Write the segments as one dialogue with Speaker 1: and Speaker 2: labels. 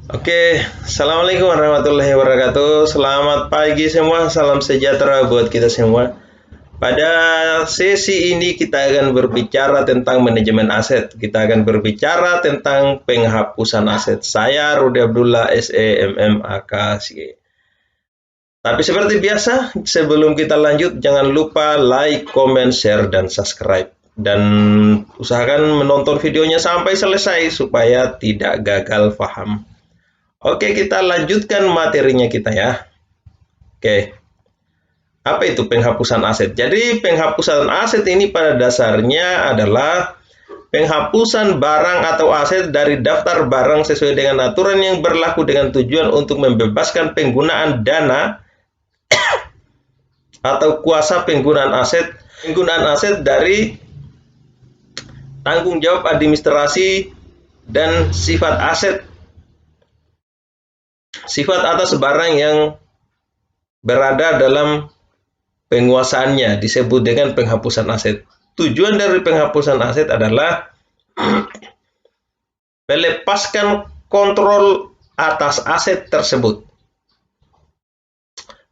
Speaker 1: Oke, Assalamualaikum warahmatullahi wabarakatuh. Selamat pagi semua, salam sejahtera buat kita semua. Pada sesi ini kita akan berbicara tentang manajemen aset. Kita akan berbicara tentang penghapusan aset. Saya Rudi Abdullah, SEMMAKC. Tapi seperti biasa, sebelum kita lanjut, jangan lupa like, comment, share, dan subscribe. Dan usahakan menonton videonya sampai selesai supaya tidak gagal paham. Oke, kita lanjutkan materinya kita ya. Oke, apa itu penghapusan aset? Jadi, penghapusan aset ini pada dasarnya adalah penghapusan barang atau aset dari daftar barang sesuai dengan aturan yang berlaku dengan tujuan untuk membebaskan penggunaan dana atau kuasa penggunaan aset dari tanggung jawab administrasi dan sifat atas barang yang berada dalam penguasaannya disebut dengan penghapusan aset. Tujuan dari penghapusan aset adalah melepaskan kontrol atas aset tersebut.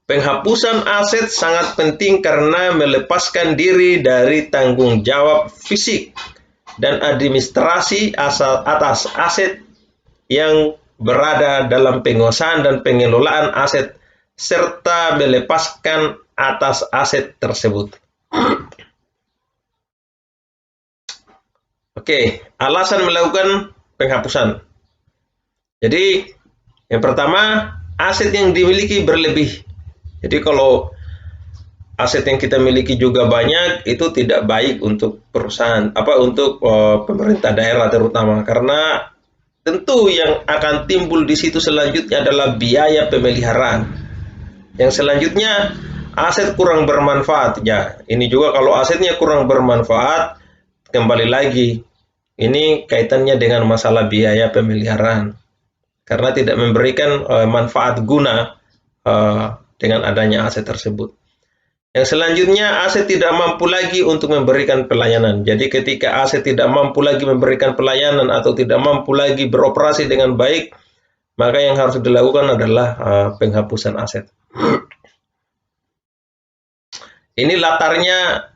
Speaker 1: Penghapusan aset sangat penting karena melepaskan diri dari tanggung jawab fisik dan administrasi atas aset yang berada dalam penguasaan dan pengelolaan aset serta melepaskan atas aset tersebut. Oke, alasan melakukan penghapusan. Jadi, yang pertama, aset yang dimiliki berlebih. Jadi, kalau aset yang kita miliki juga banyak, itu tidak baik untuk perusahaan, untuk pemerintah daerah terutama, karena tentu yang akan timbul di situ selanjutnya adalah biaya pemeliharaan. Yang selanjutnya, aset kurang bermanfaat. Ya, ini juga kalau asetnya kurang bermanfaat, kembali lagi, ini kaitannya dengan masalah biaya pemeliharaan. Karena tidak memberikan manfaat guna dengan adanya aset tersebut. Yang selanjutnya, aset tidak mampu lagi untuk memberikan pelayanan. Jadi ketika aset tidak mampu lagi memberikan pelayanan atau tidak mampu lagi beroperasi dengan baik, maka yang harus dilakukan adalah penghapusan aset. Ini latarnya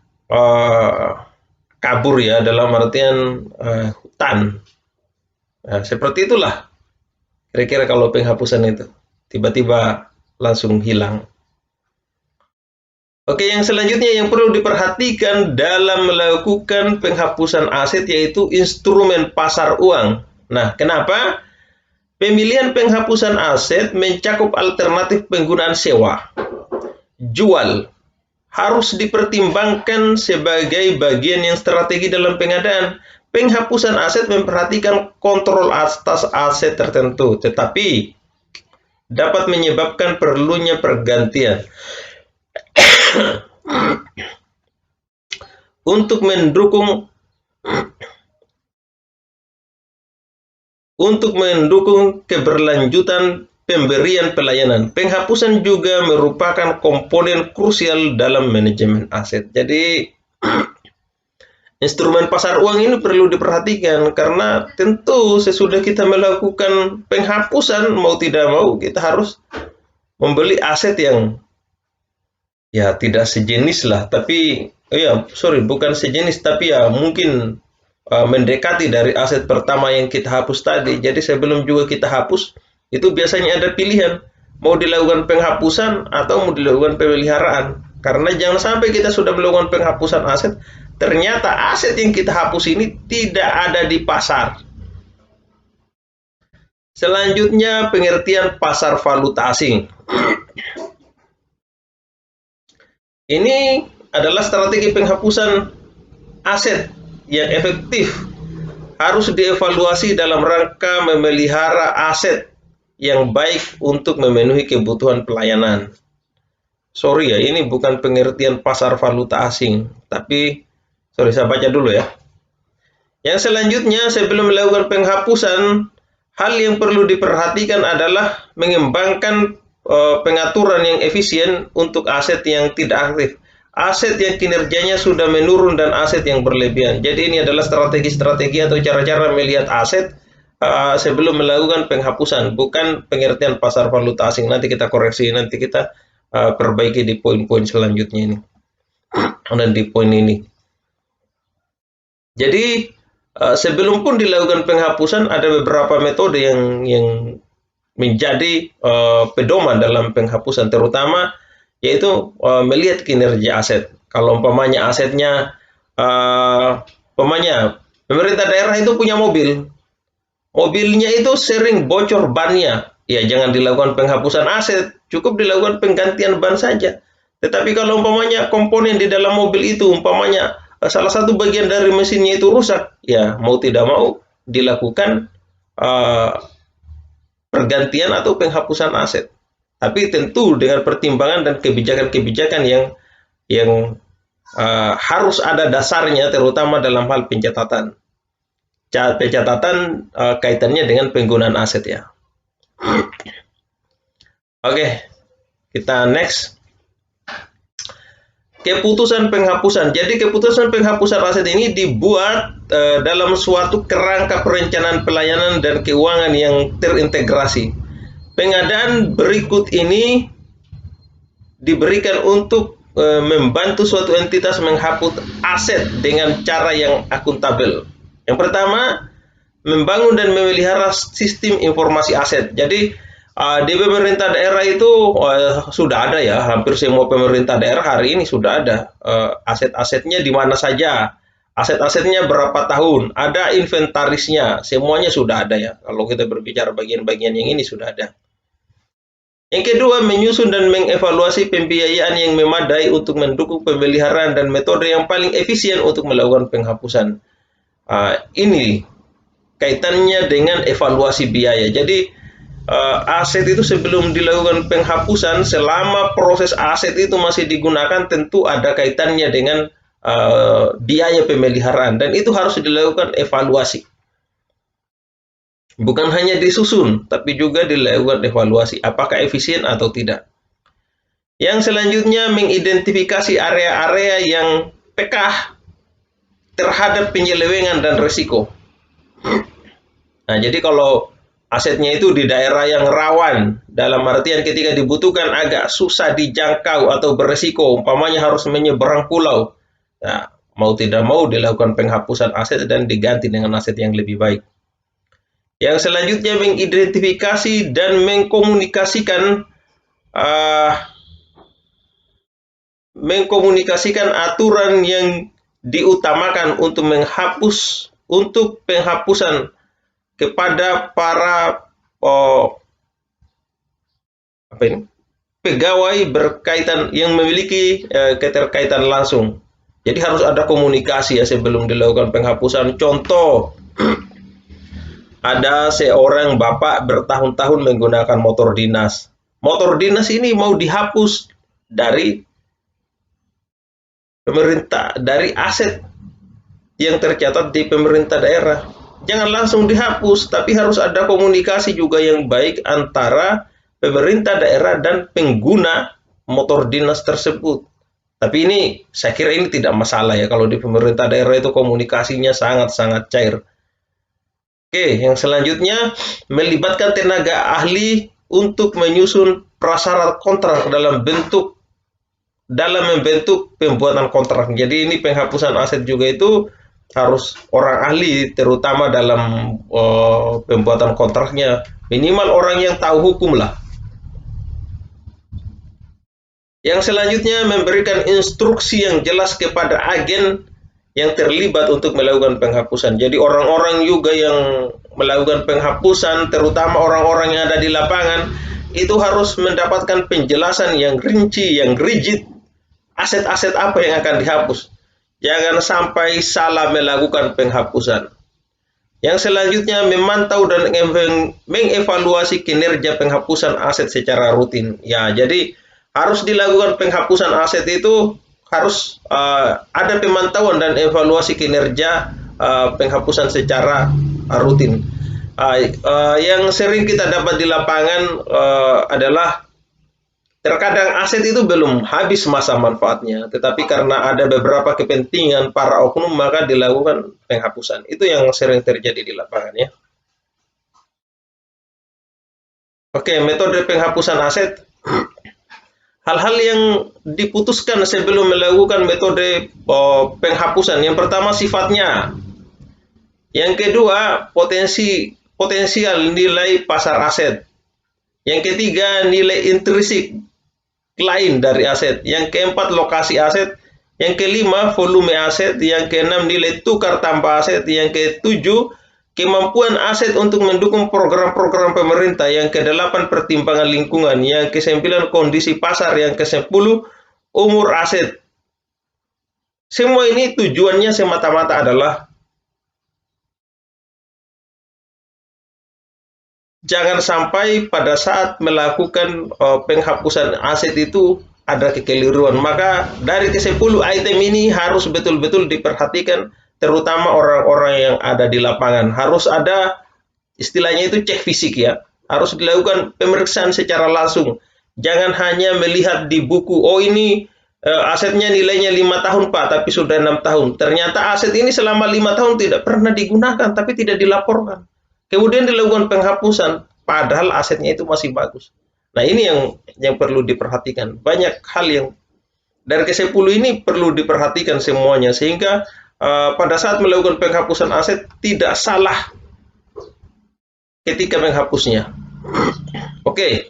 Speaker 1: kabur ya, dalam artian hutan. Nah, seperti itulah kira-kira kalau penghapusan itu. Tiba-tiba langsung hilang. Oke, yang selanjutnya yang perlu diperhatikan dalam melakukan penghapusan aset yaitu instrumen pasar uang. Nah, kenapa? Pemilihan penghapusan aset mencakup alternatif penggunaan sewa, jual, harus dipertimbangkan sebagai bagian yang strategi dalam pengadaan. Penghapusan aset memperhatikan kontrol atas aset tertentu, tetapi dapat menyebabkan perlunya pergantian. Untuk mendukung keberlanjutan pemberian pelayanan, penghapusan juga merupakan komponen krusial dalam manajemen aset. Jadi, instrumen pasar uang ini perlu diperhatikan karena tentu sesudah kita melakukan penghapusan, mau tidak mau kita harus membeli aset yang ya tidak sejenis lah, tapi bukan sejenis, tapi ya mungkin mendekati dari aset pertama yang kita hapus tadi. Jadi sebelum juga kita hapus, itu biasanya ada pilihan, mau dilakukan penghapusan atau mau dilakukan pemeliharaan. Karena jangan sampai kita sudah melakukan penghapusan aset, ternyata aset yang kita hapus ini tidak ada di pasar. Selanjutnya, pengertian pasar valuta asing. Ini adalah strategi penghapusan aset yang efektif. Harus dievaluasi dalam rangka memelihara aset yang baik untuk memenuhi kebutuhan pelayanan. Sorry ya, ini bukan pengertian pasar valuta asing, tapi saya baca dulu ya. Yang selanjutnya, sebelum melakukan penghapusan, hal yang perlu diperhatikan adalah mengembangkan pengaturan yang efisien untuk aset yang tidak aktif, aset yang kinerjanya sudah menurun, dan aset yang berlebihan. Jadi ini adalah strategi-strategi atau cara-cara melihat aset sebelum melakukan penghapusan, bukan pengertian pasar valuta asing. Nanti kita koreksi, nanti kita perbaiki di poin-poin selanjutnya ini dan di poin ini. Jadi sebelum pun dilakukan penghapusan ada beberapa metode yang menjadi pedoman dalam penghapusan, terutama yaitu melihat kinerja aset. Kalau umpamanya asetnya, umpamanya pemerintah daerah itu punya mobilnya itu sering bocor bannya, ya jangan dilakukan penghapusan aset, cukup dilakukan penggantian ban saja. Tetapi kalau umpamanya komponen di dalam mobil itu, umpamanya salah satu bagian dari mesinnya itu rusak, ya mau tidak mau dilakukan pergantian atau penghapusan aset. Tapi tentu dengan pertimbangan dan kebijakan-kebijakan yang harus ada dasarnya, terutama dalam hal pencatatan. Pencatatan kaitannya dengan penggunaan aset ya. Oke, kita next. Keputusan penghapusan. Jadi keputusan penghapusan aset ini dibuat dalam suatu kerangka perencanaan pelayanan dan keuangan yang terintegrasi. Pengadaan berikut ini diberikan untuk membantu suatu entitas menghapus aset dengan cara yang akuntabel. Yang pertama, membangun dan memelihara sistem informasi aset. Jadi di pemerintah daerah itu sudah ada ya, hampir semua pemerintah daerah hari ini sudah ada aset-asetnya di mana saja, aset-asetnya berapa tahun, ada inventarisnya, semuanya sudah ada ya. Kalau kita berbicara bagian-bagian yang ini sudah ada. Yang kedua, menyusun dan mengevaluasi pembiayaan yang memadai untuk mendukung pemeliharaan dan metode yang paling efisien untuk melakukan penghapusan. Ini kaitannya dengan evaluasi biaya. Jadi aset itu sebelum dilakukan penghapusan, selama proses aset itu masih digunakan, tentu ada kaitannya dengan biaya pemeliharaan, dan itu harus dilakukan evaluasi. Bukan hanya disusun, tapi juga dilakukan evaluasi, apakah efisien atau tidak. Yang selanjutnya, mengidentifikasi area-area yang peka terhadap penyelewengan dan risiko. Nah, jadi kalau asetnya itu di daerah yang rawan, dalam artian ketika dibutuhkan agak susah dijangkau atau beresiko, umpamanya harus menyeberang pulau, nah, mau tidak mau dilakukan penghapusan aset dan diganti dengan aset yang lebih baik. Yang selanjutnya, mengidentifikasi dan mengkomunikasikan aturan yang diutamakan untuk penghapusan kepada para pegawai berkaitan yang memiliki keterkaitan langsung. Jadi harus ada komunikasi ya sebelum dilakukan penghapusan. Contoh, ada seorang bapak bertahun-tahun menggunakan motor dinas. Motor dinas ini mau dihapus dari pemerintah, dari aset yang tercatat di pemerintah daerah. Jangan langsung dihapus, tapi harus ada komunikasi juga yang baik antara pemerintah daerah dan pengguna motor dinas tersebut. Tapi ini, saya kira ini tidak masalah ya, kalau di pemerintah daerah itu komunikasinya sangat-sangat cair. Oke, yang selanjutnya, melibatkan tenaga ahli untuk menyusun prasyarat kontrak dalam membentuk pembuatan kontrak. Jadi ini penghapusan aset juga itu harus orang ahli, terutama dalam pembuatan kontraknya, minimal orang yang tahu hukum lah. Yang selanjutnya, memberikan instruksi yang jelas kepada agen yang terlibat untuk melakukan penghapusan. Jadi orang-orang juga yang melakukan penghapusan, terutama orang-orang yang ada di lapangan, itu harus mendapatkan penjelasan yang rinci, yang rigid, aset-aset apa yang akan dihapus. Jangan sampai salah melakukan penghapusan. Yang selanjutnya, memantau dan mengevaluasi kinerja penghapusan aset secara rutin. Ya, jadi harus dilakukan penghapusan aset itu harus ada pemantauan dan evaluasi kinerja penghapusan secara rutin. Yang sering kita dapat di lapangan adalah terkadang aset itu belum habis masa manfaatnya, tetapi karena ada beberapa kepentingan para oknum maka dilakukan penghapusan. Itu yang sering terjadi di lapangan ya. Oke, metode penghapusan aset. Hal-hal yang diputuskan sebelum melakukan metode penghapusan. Yang pertama sifatnya. Yang kedua, potensial nilai pasar aset. Yang ketiga, nilai intrinsik lain dari aset. Yang keempat, lokasi aset. Yang kelima, volume aset. Yang keenam, nilai tukar tanpa aset. Yang ketujuh, kemampuan aset untuk mendukung program-program pemerintah. Yang kedelapan, pertimbangan lingkungan. Yang kesembilan, kondisi pasar. Yang kesepuluh, umur aset. Semua ini tujuannya semata-mata adalah jangan sampai pada saat melakukan penghapusan aset itu ada kekeliruan. Maka dari ke-10 item ini harus betul-betul diperhatikan, terutama orang-orang yang ada di lapangan. Harus ada istilahnya itu cek fisik ya. Harus dilakukan pemeriksaan secara langsung. Jangan hanya melihat di buku, oh ini asetnya nilainya 5 tahun Pak, tapi sudah 6 tahun. Ternyata aset ini selama 5 tahun tidak pernah digunakan, tapi tidak dilaporkan. Kemudian dilakukan penghapusan, padahal asetnya itu masih bagus. Nah ini yang perlu diperhatikan. Banyak hal yang dari ke-10 ini perlu diperhatikan semuanya, sehingga pada saat melakukan penghapusan aset tidak salah ketika menghapusnya. Oke.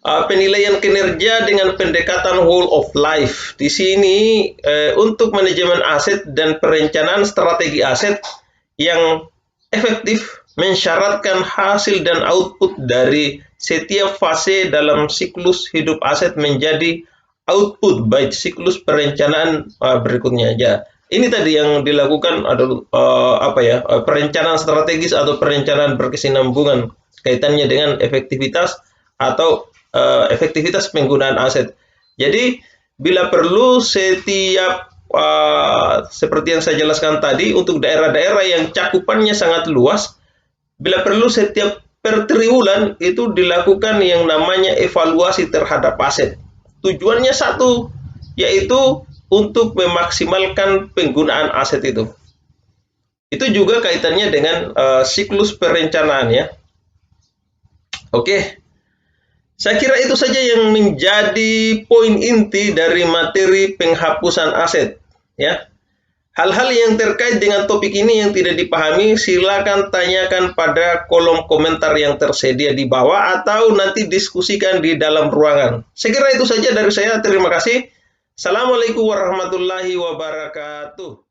Speaker 1: Penilaian kinerja dengan pendekatan whole of life. Di sini untuk manajemen aset dan perencanaan strategi aset yang efektif mensyaratkan hasil dan output dari setiap fase dalam siklus hidup aset menjadi output baik siklus perencanaan berikutnya aja. Ini tadi yang dilakukan adalah perencanaan strategis atau perencanaan berkesinambungan kaitannya dengan efektivitas atau efektivitas penggunaan aset. Jadi bila perlu setiap seperti yang saya jelaskan tadi untuk daerah-daerah yang cakupannya sangat luas, bila perlu setiap per triwulan itu dilakukan yang namanya evaluasi terhadap aset. Tujuannya satu, yaitu untuk memaksimalkan penggunaan aset itu. Itu juga kaitannya dengan siklus perencanaan ya. Oke. Saya kira itu saja yang menjadi poin inti dari materi penghapusan aset. Ya, hal-hal yang terkait dengan topik ini yang tidak dipahami, silakan tanyakan pada kolom komentar yang tersedia di bawah atau nanti diskusikan di dalam ruangan. Saya kira itu saja dari saya. Terima kasih. Assalamualaikum warahmatullahi wabarakatuh.